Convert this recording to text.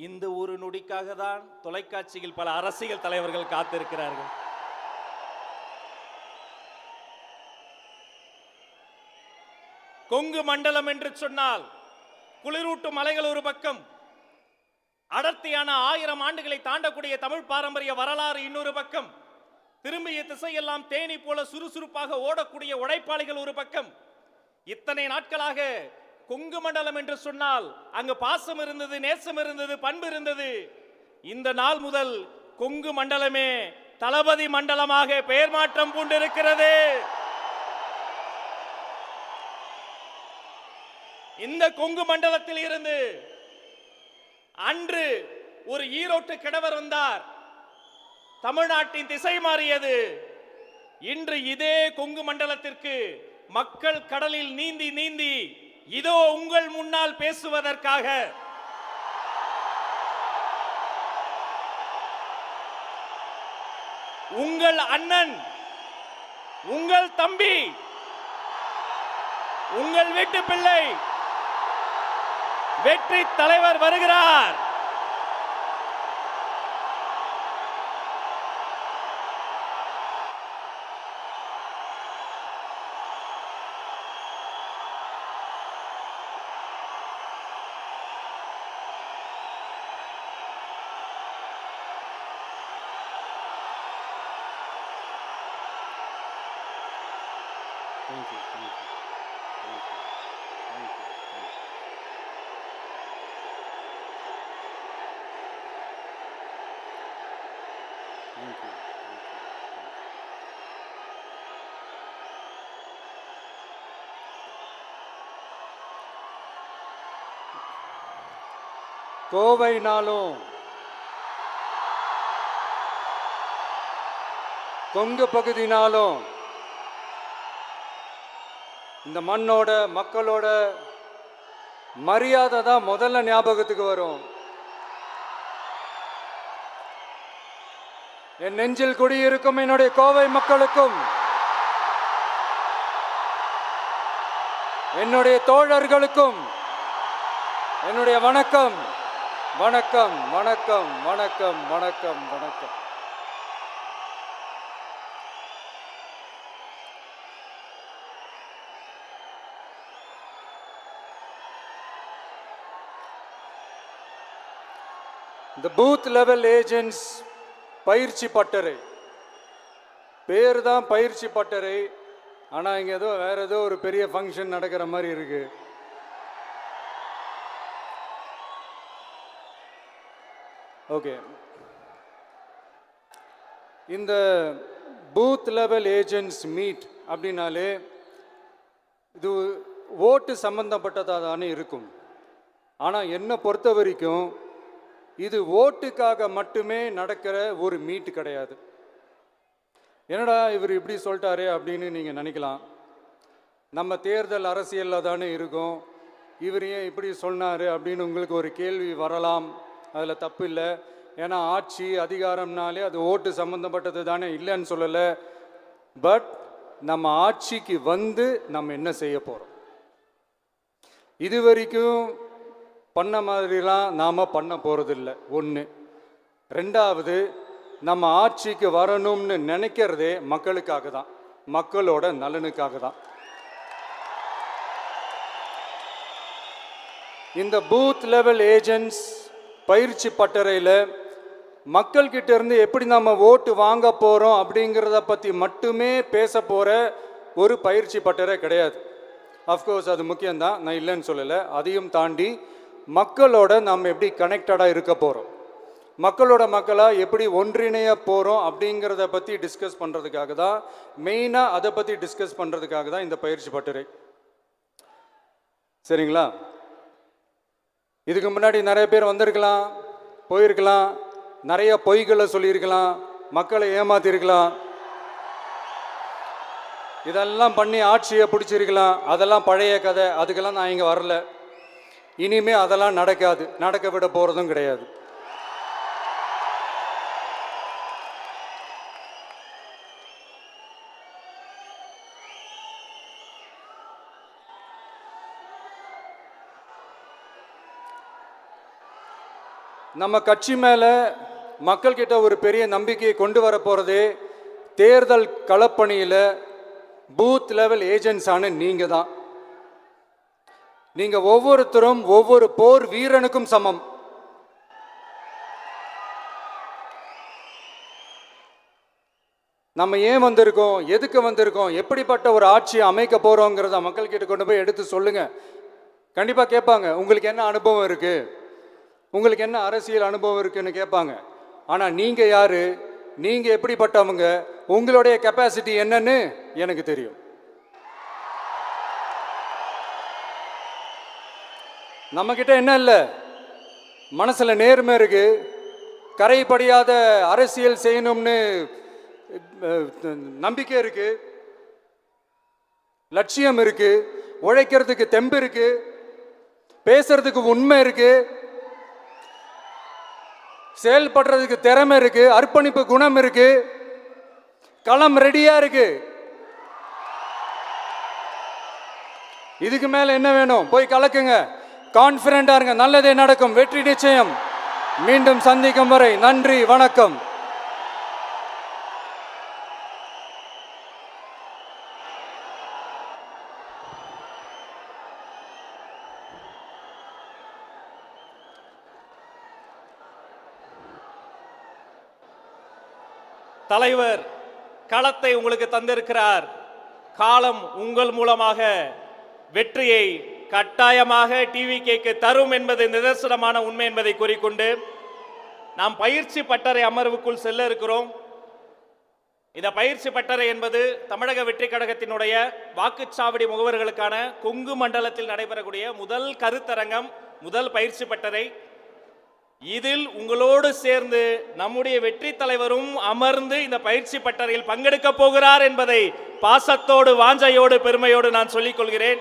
இந்த ஒரு நொடிக்காக தான் தொலைக்காட்சியில் பல அரசியல் தலைவர்கள் காத்திருக்கிறார்கள். கொங்கு மண்டலம் என்று சொன்னால் குளிரூட்டும் மலைகள் ஒரு பக்கம், அடர்த்தியான 1000 ஆண்டுகளை தாண்டக்கூடிய தமிழ் பாரம்பரிய வரலாறு இன்னொரு பக்கம், திரும்பிய திசையெல்லாம் தேனி போல சுறுசுறுப்பாக ஓடக்கூடிய உழைப்பாளிகள் ஒரு பக்கம். இத்தனை நாட்களாக கொங்கு மண்டலம் என்று சொன்னால் அங்கு பாசம் இருந்தது, நேசம் இருந்தது, பண்பு இருந்தது. இந்த நாள் முதல் கொங்கு மண்டலமே தளபதி மண்டலமாக பெயர் மாற்றம் பூண்டிருக்கிறது. இந்த கொங்கு மண்டலத்தில் இருந்து அன்று ஒரு ஈரோட்டு கிழவர் வந்தார், தமிழ்நாட்டின் திசை மாறியது. இன்று இதே கொங்கு மண்டலத்திற்கு மக்கள் கடலில் நீந்தி நீந்தி இதோ உங்கள் முன்னால் பேசுவதற்காக உங்கள் அண்ணன், உங்கள் தம்பி, உங்கள் வீட்டு பிள்ளை வெற்றி தலைவர் வருகிறார். Thank you. Thank you. Thank you. Thank you. Thank you. கோவைனாலும் Kongu பகுதினாலும் இந்த மண்ணோட மக்களோட மரியாதை தான் முதல்ல ஞாபகத்துக்கு வரும். என் நெஞ்சில் குடியிருக்கும் என்னுடைய கோவை மக்களுக்கும் என்னுடைய தோழர்களுக்கும் என்னுடைய வணக்கம் வணக்கம் வணக்கம் வணக்கம் வணக்கம் வணக்கம். இந்த பூத் லெவல் ஏஜென்ட்ஸ் பயிற்சி பட்டறை பேர் தான் பயிற்சி பட்டறை, ஆனால் இங்கே ஏதோ வேற ஏதோ ஒரு பெரிய ஃபங்க்ஷன் நடக்கிற மாதிரி இருக்கு. ஓகே, இந்த பூத் லெவல் ஏஜென்ட்ஸ் மீட் அப்படின்னாலே இது ஓட்டு சம்பந்தப்பட்டதாக தானே இருக்கும். ஆனால் என்னை பொறுத்த வரைக்கும் இது ஓட்டுக்காக மட்டுமே நடக்கிற ஒரு மீட் கிடையாது. என்னடா இவர் இப்படி சொல்லிட்டாரே அப்படின்னு நீங்கள் நினைக்கலாம். நம்ம தேர்தல் அரசியலில் தானே இருக்கோம், இவர் ஏன் இப்படி சொன்னார் அப்படின்னு உங்களுக்கு ஒரு கேள்வி வரலாம். அதில் தப்பு இல்லை. ஏன்னா ஆட்சி அதிகாரம்னாலே அது ஓட்டு சம்மந்தப்பட்டது தானே, இல்லைன்னு சொல்லலை. பட் நம்ம ஆட்சிக்கு வந்து நம்ம என்ன செய்ய போகிறோம், இது வரைக்கும் பண்ண மாதிரிலாம் நாம் பண்ண போகிறதில்ல. ஒன்று. ரெண்டாவது, நம்ம ஆட்சிக்கு வரணும்னு நினைக்கிறதே மக்களுக்காக தான், மக்களோட நலனுக்காக தான். இந்த பூத் லெவல் ஏஜென்ட்ஸ் பயிற்சி பட்டறையில் மக்கள்கிட்ட இருந்து எப்படி நம்ம ஓட்டு வாங்க போகிறோம் அப்படிங்கிறத பற்றி மட்டுமே பேச போகிற ஒரு பயிற்சி பட்டறை கிடையாது. அஃப்கோர்ஸ் அது முக்கியம்தான், நான் இல்லைன்னு சொல்லலை. அதையும் தாண்டி மக்களோட நம்ம எப்படி கனெக்டடாக இருக்க போகிறோம், மக்களோட மக்களாக எப்படி ஒன்றிணைய போகிறோம் அப்படிங்கிறத பற்றி டிஸ்கஸ் பண்ணுறதுக்காக தான், மெயினாக அதை பற்றி டிஸ்கஸ் பண்ணுறதுக்காக தான் இந்த பயிற்சி பட்டறை. சரிங்களா? இதுக்கு முன்னாடி நிறைய பேர் வந்திருக்கலாம், போயிருக்கலாம், நிறைய பொய்களை சொல்லியிருக்கலாம், மக்களை ஏமாத்திருக்கலாம், இதெல்லாம் பண்ணி ஆட்சியை பிடிச்சிருக்கலாம். அதெல்லாம் பழைய கதை, அதுக்கெல்லாம் நான் இங்கே வரல. இனிமே அதெல்லாம் நடக்காது, நடக்க விட போகிறதும் கிடையாது. நம்ம கட்சி மேலே மக்கள்கிட்ட ஒரு பெரிய நம்பிக்கையை கொண்டு வர போகிறதே தேர்தல் களப்பணியில் பூத் லெவல் ஏஜென்ட்ஸான நீங்கள் தான். நீங்கள் ஒவ்வொருத்தரும் ஒவ்வொரு போர் வீரனுக்கும் சமம். நம்ம ஏன் வந்திருக்கோம், எதுக்கு வந்திருக்கோம், எப்படிப்பட்ட ஒரு ஆட்சியை அமைக்க போகிறோங்கிறத மக்கள்கிட்ட கொண்டு போய் எடுத்து சொல்லுங்கள். கண்டிப்பாக கேட்பாங்க, உங்களுக்கு என்ன அனுபவம் இருக்குது, உங்களுக்கு என்ன அரசியல் அனுபவம் இருக்குன்னு கேட்பாங்க. ஆனால் நீங்கள் யார், நீங்கள் எப்படிப்பட்டவங்க, உங்களுடைய கெப்பாசிட்டி என்னன்னு எனக்கு தெரியும். நம்மக்கிட்ட என்ன இல்லை, மனசில் நேர்மை இருக்குது, கரைப்படியாத அரசியல் செய்யணும்னு நம்பிக்கை இருக்கு, லட்சியம் இருக்கு, உழைக்கிறதுக்கு தெம்பு இருக்கு, பேசுறதுக்கு உண்மை இருக்கு, செயல்படுறதுக்கு திறமை இருக்கு, அர்ப்பணிப்பு குணம் இருக்கு, களம் ரெடியா இருக்கு. இதுக்கு மேல என்ன வேணும்? போய் கலக்குங்க, கான்பிடண்டா இருங்க, நல்லதே நடக்கும், வெற்றி நிச்சயம். மீண்டும் சந்திக்கும் வரை நன்றி, வணக்கம். தலைவர் களத்தை உங்களுக்கு தந்திருக்கிறார். காலம் உங்கள் மூலமாக வெற்றியை கட்டாயமாக டிவிகேக்கு தரும் என்பது நிதர்சனமான உண்மை என்பதை கூறிக்கொண்டு நாம் பயிற்சி பட்டறை அமர்வுக்குள் செல்ல இருக்கிறோம். இந்த பயிற்சி பட்டறை என்பது தமிழக வெற்றி கழகத்தினுடைய வாக்குச்சாவடி முகவர்களுக்கான கொங்கு மண்டலத்தில் நடைபெறக்கூடிய முதல் கருத்தரங்கம், முதல் பயிற்சி பட்டறை. இதில் உங்களோடு சேர்ந்து நம்முடைய வெற்றி தலைவரும் அமர்ந்து இந்த பயிற்சி பட்டறையில் பங்கெடுக்க போகிறார் என்பதை பாசத்தோடு, வாஞ்சையோடு, பெருமையோடு நான் சொல்லிக் கொள்கிறேன்.